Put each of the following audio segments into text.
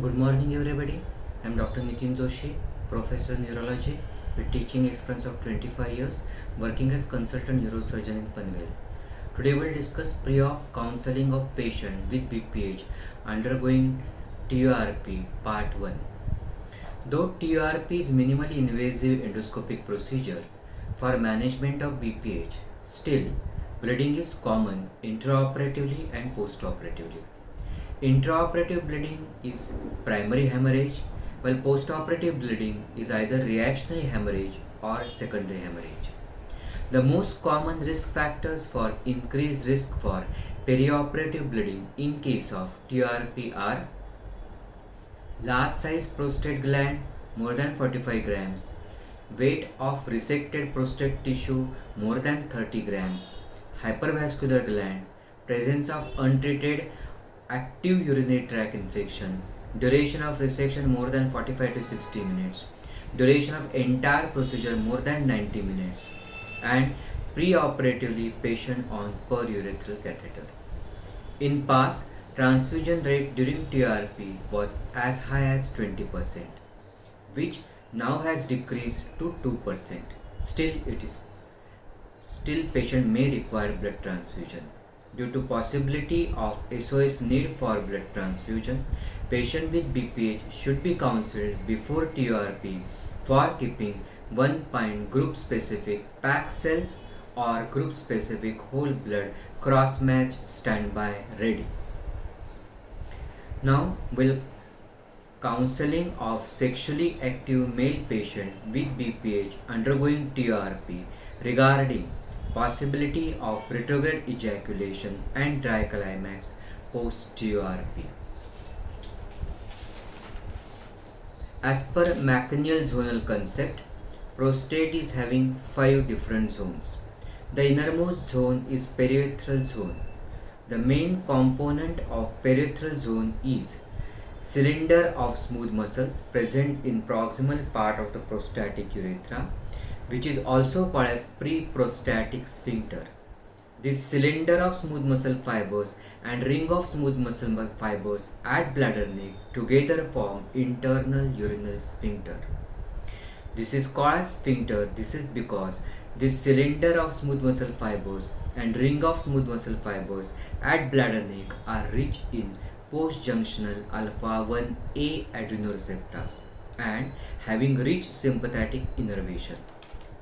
Good morning, everybody. I'm Dr. Nitin Joshi, Professor in Urology with teaching experience of 25 years, working as consultant neurosurgeon in Panvel. Today, we'll discuss pre-op counseling of patient with BPH undergoing TURP Part 1. Though TURP is minimally invasive endoscopic procedure for management of BPH, still bleeding is common intraoperatively and postoperatively. Intraoperative bleeding is primary hemorrhage, while postoperative bleeding is either reactionary hemorrhage or secondary hemorrhage. The most common risk factors for increased risk for perioperative bleeding in case of TRP are large size prostate gland more than 45 grams, weight of resected prostate tissue more than 30 grams, hypervascular gland, presence of untreated active urinary tract infection, duration of resection more than 45 to 60 minutes, duration of entire procedure more than 90 minutes, and preoperatively patient on perurethral catheter. In past, transfusion rate during TRP was as high as 20%, which now has decreased to 2%. Still patient may require blood transfusion. Due to possibility of SOS need for blood transfusion, patient with BPH should be counseled before TURP for keeping 1 pint group specific packed cells or group specific whole blood cross match standby ready. Now we'll counseling of sexually active male patient with BPH undergoing TURP regarding possibility of retrograde ejaculation and dry climax post TURP. As per McNeil zonal concept, prostate is having 5 different zones. The innermost zone is periurethral zone. The main component of periurethral zone is cylinder of smooth muscles present in proximal part of the prostatic urethra, which is also called as pre-prostatic sphincter. This cylinder of smooth muscle fibers and ring of smooth muscle fibers at bladder neck together form internal urinary sphincter. This is called as sphincter. This is because this cylinder of smooth muscle fibers and ring of smooth muscle fibers at bladder neck are rich in post-junctional alpha 1A adrenoreceptors and having rich sympathetic innervation.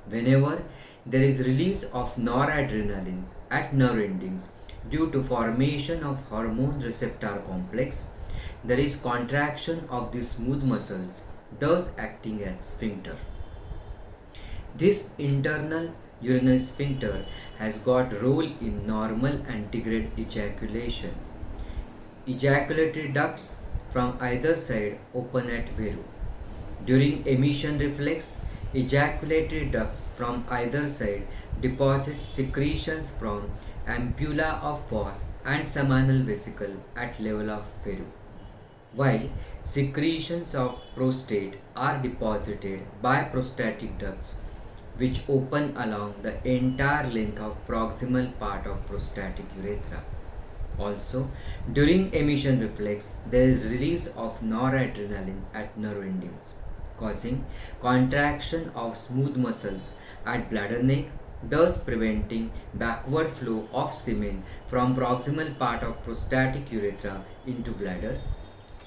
Whenever there is release of noradrenaline at nerve endings due to formation of hormone receptor complex, there is contraction of the smooth muscles, thus acting as sphincter. This internal urinary sphincter has got role in normal antegrade ejaculation. Ejaculatory ducts from either side open at Veru. During emission reflex, ejaculatory ducts from either side deposit secretions from ampulla of vas and seminal vesicle at level of Veru, while secretions of prostate are deposited by prostatic ducts which open along the entire length of proximal part of prostatic urethra. Also, during emission reflex, there is release of noradrenaline at nerve endings, causing contraction of smooth muscles at bladder neck, thus preventing backward flow of semen from proximal part of prostatic urethra into bladder.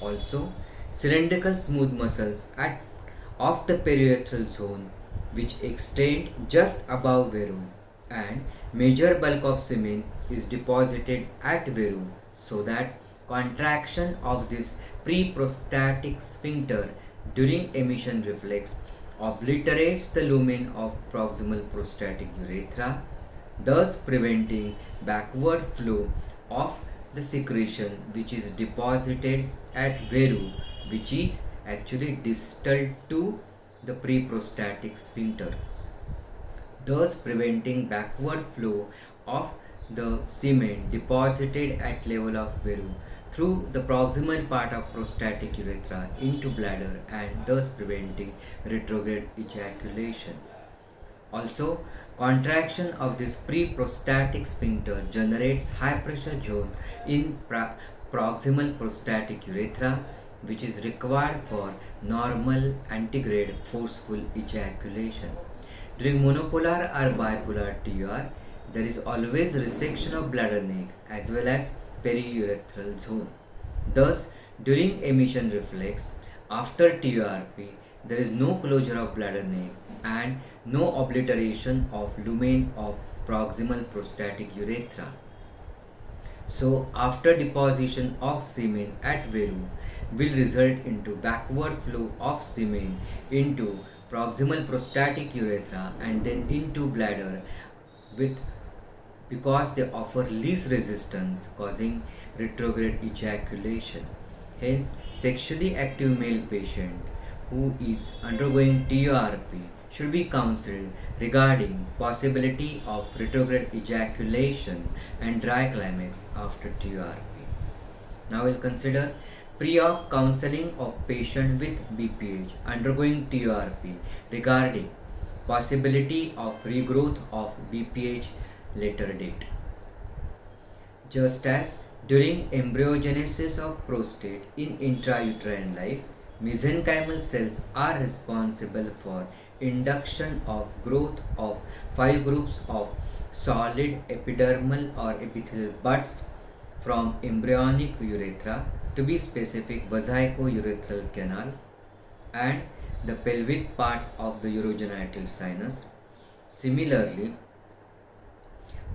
Also, cylindrical smooth muscles of the periurethral zone which extend just above Veru and major bulk of semen is deposited at Veru, so that contraction of this pre-prostatic sphincter during emission reflex obliterates the lumen of proximal prostatic urethra, thus preventing backward flow of the secretion which is deposited at Veru, which is actually distal to the pre-prostatic sphincter, thus preventing backward flow of the semen deposited at level of Veru through the proximal part of prostatic urethra into bladder and thus preventing retrograde ejaculation. Also, contraction of this pre-prostatic sphincter generates high pressure zone in proximal prostatic urethra which is required for normal antegrade forceful ejaculation. During monopolar or bipolar TUR, there is always resection of bladder neck as well as periurethral zone. Thus, during emission reflex, after TURP, there is no closure of bladder neck and no obliteration of lumen of proximal prostatic urethra. So, after deposition of semen at Veru will result into backward flow of semen into proximal prostatic urethra and then into bladder with because they offer least resistance causing retrograde ejaculation. Hence, sexually active male patient who is undergoing TURP should be counseled regarding possibility of retrograde ejaculation and dry climax after TURP. Now we'll consider pre-op counseling of patient with BPH undergoing TURP regarding possibility of regrowth of BPH later date. Just as during embryogenesis of prostate in intrauterine life, mesenchymal cells are responsible for induction of growth of 5 groups of solid epidermal or epithelial buds from embryonic urethra, to be specific vesico-urethral canal, and the pelvic part of the urogenital sinus. Similarly,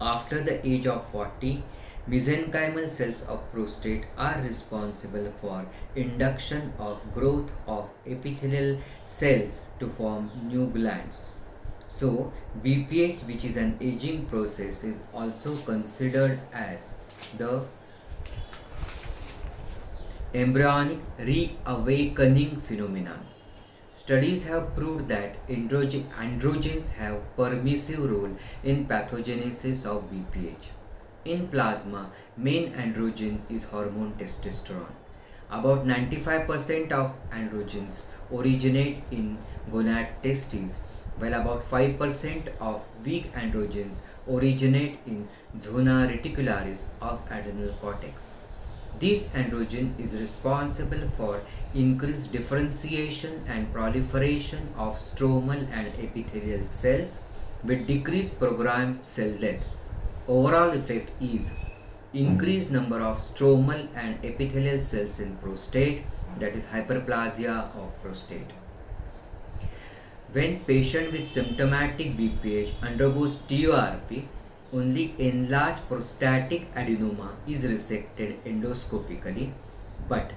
after the age of 40, mesenchymal cells of prostate are responsible for induction of growth of epithelial cells to form new glands. So, BPH, which is an aging process, is also considered as the embryonic reawakening phenomenon. Studies have proved that androgens have permissive role in pathogenesis of BPH. In plasma, main androgen is hormone testosterone. About 95% of androgens originate in gonad testes, while about 5% of weak androgens originate in zona reticularis of adrenal cortex. This androgen is responsible for increased differentiation and proliferation of stromal and epithelial cells with decreased programmed cell death. Overall effect is increased number of stromal and epithelial cells in prostate, that is hyperplasia of prostate. When patient with symptomatic BPH undergoes TURP, only enlarged prostatic adenoma is resected endoscopically, but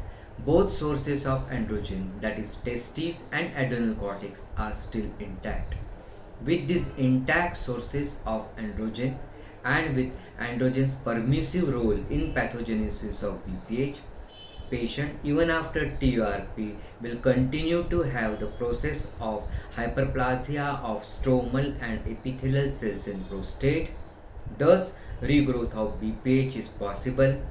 both sources of androgen, that is testes and adrenal cortex, are still intact. With these intact sources of androgen and with androgen's permissive role in pathogenesis of BPH, patient even after TURP will continue to have the process of hyperplasia of stromal and epithelial cells in prostate. Thus, regrowth of BPH is possible,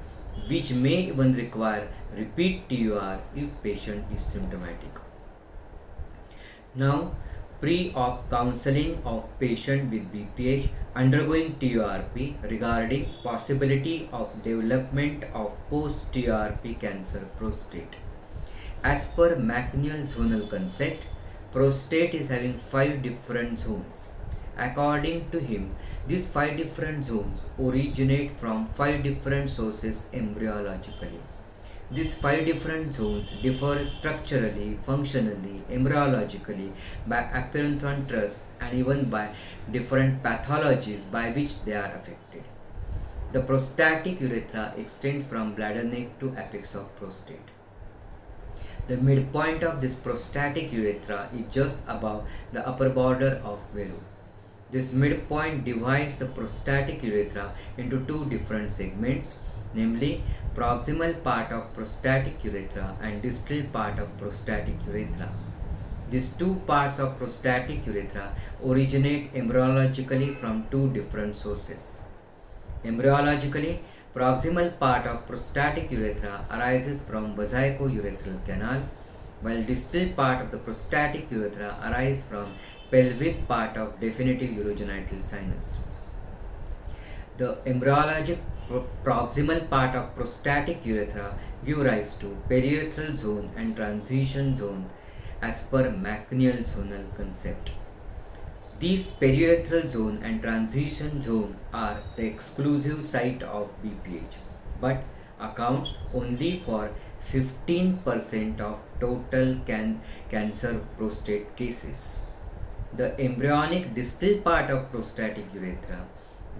which may even require repeat TUR if patient is symptomatic. Now, pre-op counseling of patient with BPH undergoing TURP regarding possibility of development of post-TURP cancer prostate. As per McNeil zonal concept, prostate is having 5 different zones. According to him, these 5 different zones originate from 5 different sources embryologically. These 5 different zones differ structurally, functionally, embryologically, by appearance on truss, and even by different pathologies by which they are affected. The prostatic urethra extends from bladder neck to apex of prostate. The midpoint of this prostatic urethra is just above the upper border of Veru. This midpoint divides the prostatic urethra into 2 different segments, namely proximal part of prostatic urethra and distal part of prostatic urethra. These 2 parts of prostatic urethra originate embryologically from 2 different sources. Embryologically, proximal part of prostatic urethra arises from vesico-urethral canal, while distal part of the prostatic urethra arises from pelvic part of definitive urogenital sinus. The embryologic proximal part of prostatic urethra give rise to periurethral zone and transition zone as per McNeil zonal concept. These periurethral zone and transition zone are the exclusive site of BPH, but accounts only for 15% of total cancer prostate cases. The embryonic distal part of prostatic urethra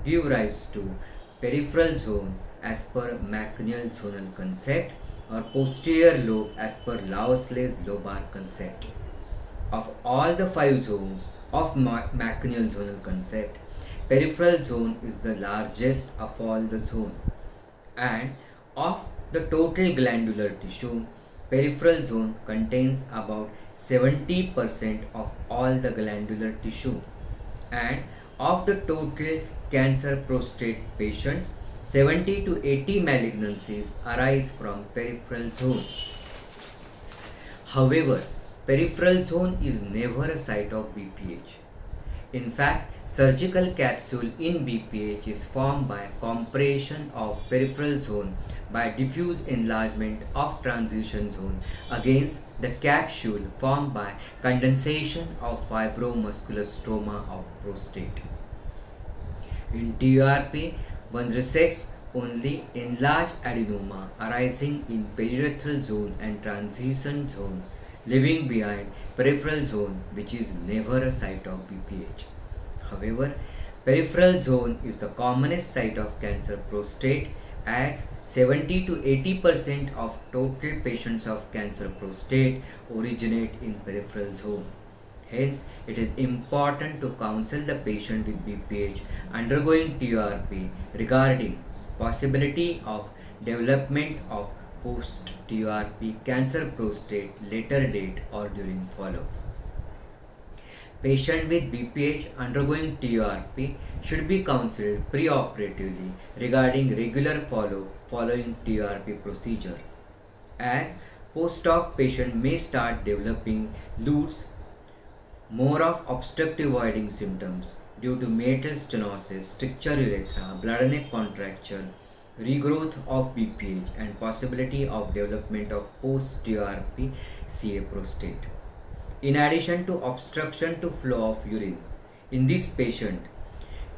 give rise to peripheral zone as per McNeil zonal concept or posterior lobe as per Lawsley's lobar concept. Of all the 5 zones of McNeil zonal concept, peripheral zone is the largest of all the zone, and of the total glandular tissue, peripheral zone contains about 70% of all the glandular tissue, and of the total cancer prostate patients, 70 to 80 malignancies arise from peripheral zone. However, peripheral zone is never a site of BPH. In fact, surgical capsule in BPH is formed by compression of peripheral zone by diffuse enlargement of transition zone against the capsule formed by condensation of fibromuscular stroma of prostate. In TURP, one resects only enlarged adenoma arising in periurethral zone and transition zone, leaving behind peripheral zone, which is never a site of BPH. However, peripheral zone is the commonest site of cancer prostate, as 70 to 80% of total patients of cancer prostate originate in peripheral zone. Hence, it is important to counsel the patient with BPH undergoing TURP regarding possibility of development of post-TURP cancer prostate later date or during follow-up. Patient with BPH undergoing TURP should be counseled preoperatively regarding regular follow following TURP procedure, as post-op patient may start developing LUTS, more of obstructive voiding symptoms due to meatal stenosis, stricture urethra, bladder neck contracture, regrowth of BPH, and possibility of development of post-TURP CA prostate. In addition to obstruction to flow of urine, in this patient,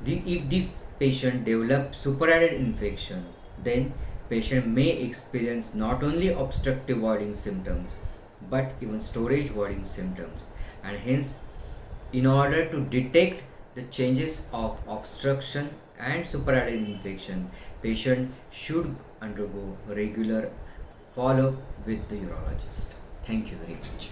if this patient develops superadded infection, then patient may experience not only obstructive voiding symptoms but even storage voiding symptoms, and hence, in order to detect the changes of obstruction and superadded infection, patient should undergo regular follow-up with the urologist. Thank you very much.